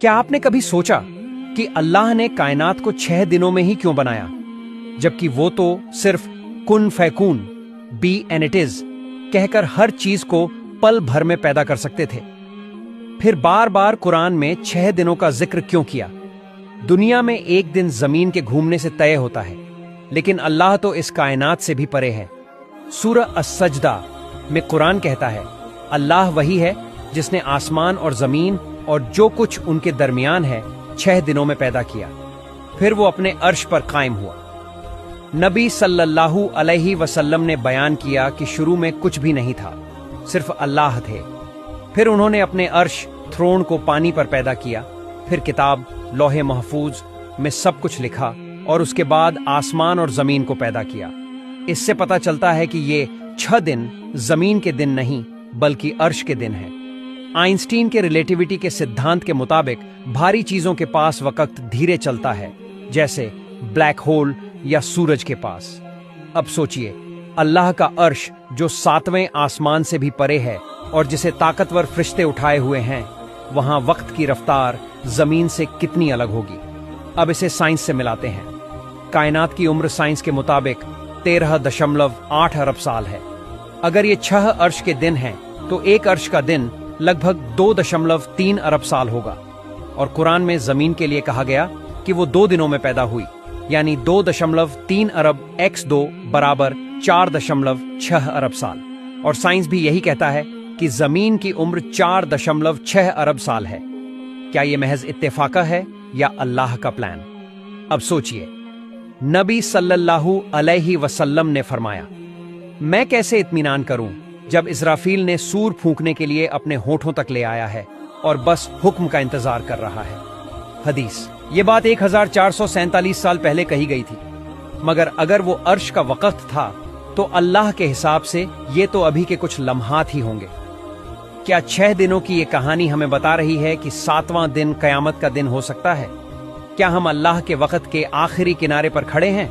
क्या आपने कभी सोचा कि अल्लाह ने कायनात को 6 दिनों में ही क्यों बनाया, जबकि वो तो सिर्फ कुन फैकून, बी एंड इट इज कहकर हर चीज को पल भर में पैदा कर सकते थे? फिर बार बार कुरान में 6 दिनों का जिक्र क्यों किया? दुनिया में एक दिन जमीन के घूमने से तय होता है, लेकिन अल्लाह तो इस कायनात से भी परे है। सूरह अस-सजदा में कुरान कहता है, अल्लाह वही है जिसने आसमान और जमीन और जो कुछ उनके दरमियान है 6 दिनों में पैदा किया, फिर वो अपने अर्श पर कायम हुआ। नबी सल्लल्लाहु अलैहि वसल्लम ने बयान किया कि शुरू में कुछ भी नहीं था, सिर्फ अल्लाह थे। फिर उन्होंने अपने अर्श थ्रोन को पानी पर पैदा किया, फिर किताब लौहे महफूज में सब कुछ लिखा और उसके बाद आसमान और जमीन को पैदा किया। इससे पता चलता है कि ये 6 दिन जमीन के दिन नहीं बल्कि अर्श के दिन है। आइंस्टीन के रिलेटिविटी के सिद्धांत के मुताबिक भारी चीजों के पास वक्त धीरे चलता है, जैसे ब्लैक होल या सूरज के पास। अब सोचिए, अल्लाह का अर्श जो 7वें आसमान से भी परे है और जिसे ताकतवर फरिश्ते उठाए हुए हैं, वहां वक्त की रफ्तार जमीन से कितनी अलग होगी। अब इसे साइंस से मिलाते हैं। कायनात की उम्र साइंस के मुताबिक 13.8 अरब साल है। अगर ये 6 अर्श के दिन हैं, तो एक अर्श का दिन लगभग 2.3 अरब साल होगा। और कुरान में जमीन के लिए कहा गया कि वो 2 दिनों में पैदा हुई, यानी 2.3 अरब x2 बराबर 4.6 अरब साल। और साइंस भी यही कहता है कि जमीन की उम्र 4.6 अरब साल है। क्या ये महज इत्तेफाका है या अल्लाह का प्लान? अब सोचिए, नबी सल्लल्लाहु अलैहि वसल्लम ने फरमाया, मैं कैसे इत्मीनान करूं जब इस्राफील ने सूर फूंकने के लिए अपने होठों तक ले आया है और बस हुक्म का इंतजार कर रहा है। हदीस। ये बात 1447 साल पहले कही गई थी, मगर अगर वो अर्श का वक्त था तो अल्लाह के हिसाब से ये तो अभी के कुछ लम्हात ही होंगे। क्या 6 दिनों की ये कहानी हमें बता रही है कि 7वां दिन कयामत का दिन हो सकता है? क्या हम अल्लाह के वक्त के आखिरी किनारे पर खड़े हैं?